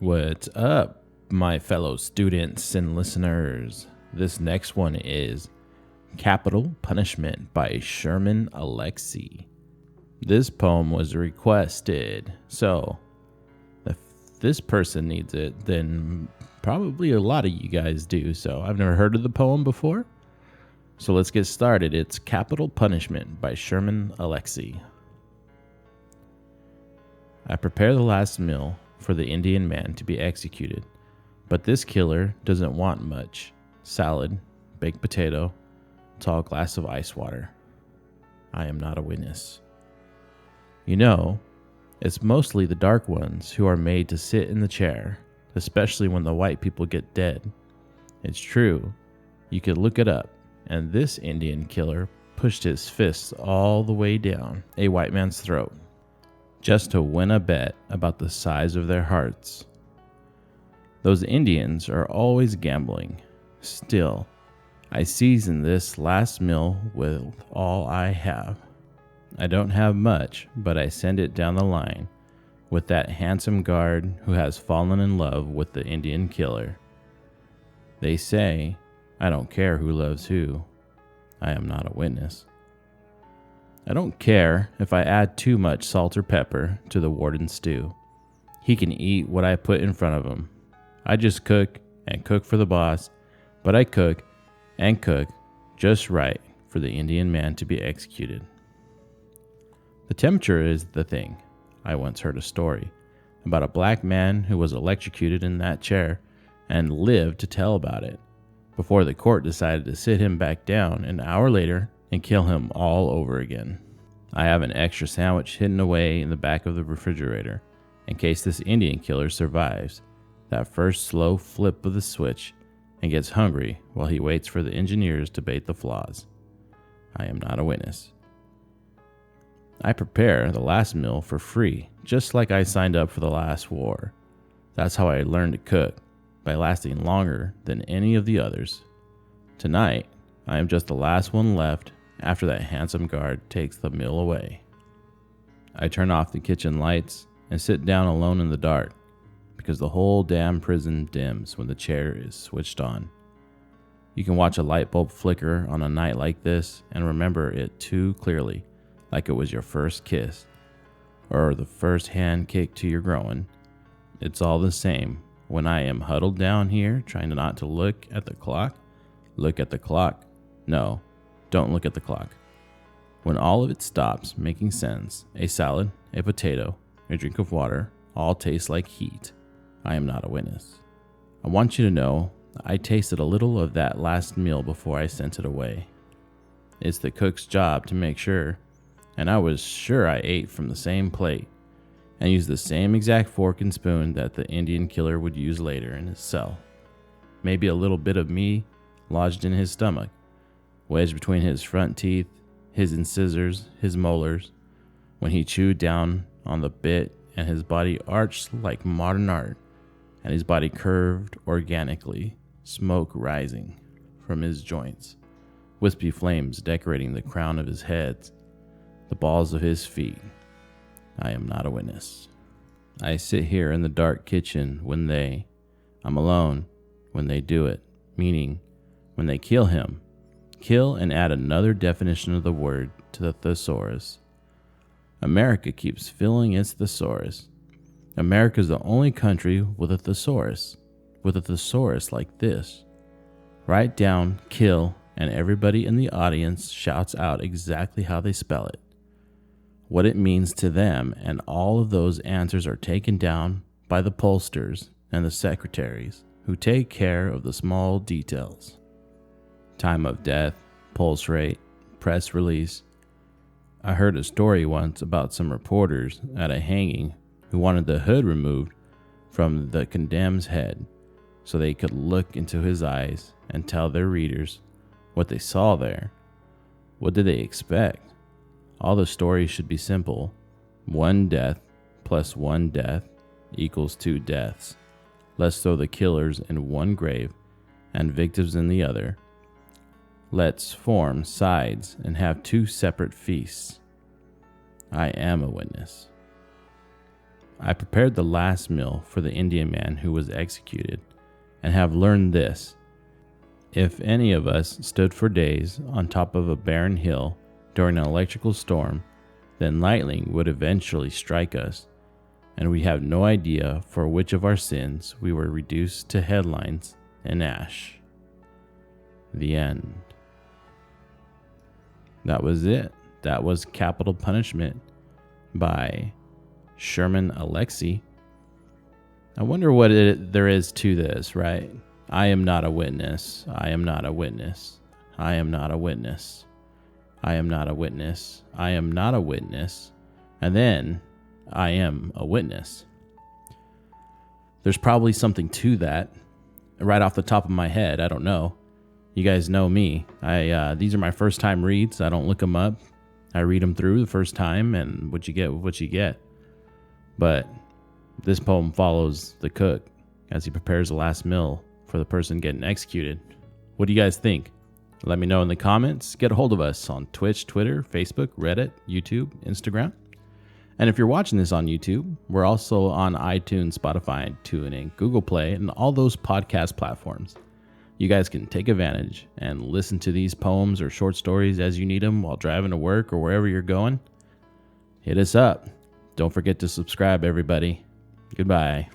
What's up, my fellow students and listeners? This next one is Capital Punishment by Sherman Alexie. This poem was requested, so if this person needs it, then probably a lot of you guys do. So I've never heard of the poem before. So let's get started. It's Capital Punishment by Sherman Alexie. I prepare the last meal for the Indian man to be executed, but this killer doesn't want much. Salad, baked potato, tall glass of ice water. I am not a witness. You know, it's mostly the dark ones who are made to sit in the chair, especially when the white people get dead. It's true. You could look it up, and this Indian killer pushed his fists all the way down a white man's throat, just to win a bet about the size of their hearts. Those Indians are always gambling. Still, I season this last meal with all I have. I don't have much, but I send it down the line with that handsome guard who has fallen in love with the Indian killer. They say, I don't care who loves who. I am not a witness. I don't care if I add too much salt or pepper to the warden's stew. He can eat what I put in front of him. I just cook and cook for the boss, but I cook and cook just right for the Indian man to be executed. The temperature is the thing. I once heard a story about a black man who was electrocuted in that chair and lived to tell about it before the court decided to sit him back down an hour later and kill him all over again. I have an extra sandwich hidden away in the back of the refrigerator in case this Indian killer survives that first slow flip of the switch and gets hungry while he waits for the engineers to bait the flaws. I am not a witness. I prepare the last meal for free, just like I signed up for the last war. That's how I learned to cook, by lasting longer than any of the others. Tonight, I am just the last one left after that handsome guard takes the meal away. I turn off the kitchen lights and sit down alone in the dark because the whole damn prison dims when the chair is switched on. You can watch a light bulb flicker on a night like this and remember it too clearly, like it was your first kiss or the first hand kick to your groin. It's all the same when I am huddled down here trying not to look at the clock. Look at the clock. No, don't look at the clock. When all of it stops making sense, a salad, a potato, a drink of water, all taste like heat. I am not a witness. I want you to know I tasted a little of that last meal before I sent it away. It's the cook's job to make sure, and I was sure I ate from the same plate and used the same exact fork and spoon that the Indian killer would use later in his cell. Maybe a little bit of me lodged in his stomach, wedged between his front teeth, his incisors, his molars, when he chewed down on the bit and his body arched like modern art, and his body curved organically, smoke rising from his joints, wispy flames decorating the crown of his head, the balls of his feet. I am not a witness. I sit here in the dark kitchen when I'm alone when they do it, meaning when they kill him. Kill and add another definition of the word to the thesaurus. America keeps filling its thesaurus. America is the only country with a thesaurus like this. Write down kill and everybody in the audience shouts out exactly how they spell it, what it means to them, and all of those answers are taken down by the pollsters and the secretaries who take care of the small details. Time of death, pulse rate, press release. I heard a story once about some reporters at a hanging who wanted the hood removed from the condemned's head so they could look into his eyes and tell their readers what they saw there. What did they expect? All the stories should be simple. 1 death plus 1 death equals 2 deaths. Let's throw the killers in one grave and victims in the other. Let's form sides and have 2 separate feasts. I am a witness. I prepared the last meal for the Indian man who was executed, and have learned this. If any of us stood for days on top of a barren hill during an electrical storm, then lightning would eventually strike us, and we have no idea for which of our sins we were reduced to headlines and ash. The end. That was it. That was Capital Punishment by Sherman Alexie. I wonder what there is to this, right? I am not a witness. I am not a witness. I am not a witness. I am not a witness. I am not a witness. And then I am a witness. There's probably something to that. Right off the top of my head, I don't know. You guys know me. These are my first time reads. I don't look them up. I read them through the first time, and what you get, what you get. But this poem follows the cook as he prepares the last meal for the person getting executed. What do you guys think? Let me know in the comments. Get a hold of us on Twitch, Twitter, Facebook, Reddit, YouTube, Instagram. And if you're watching this on YouTube, we're also on iTunes, Spotify, TuneIn, Google Play, and all those podcast platforms. You guys can take advantage and listen to these poems or short stories as you need them while driving to work or wherever you're going. Hit us up. Don't forget to subscribe, everybody. Goodbye.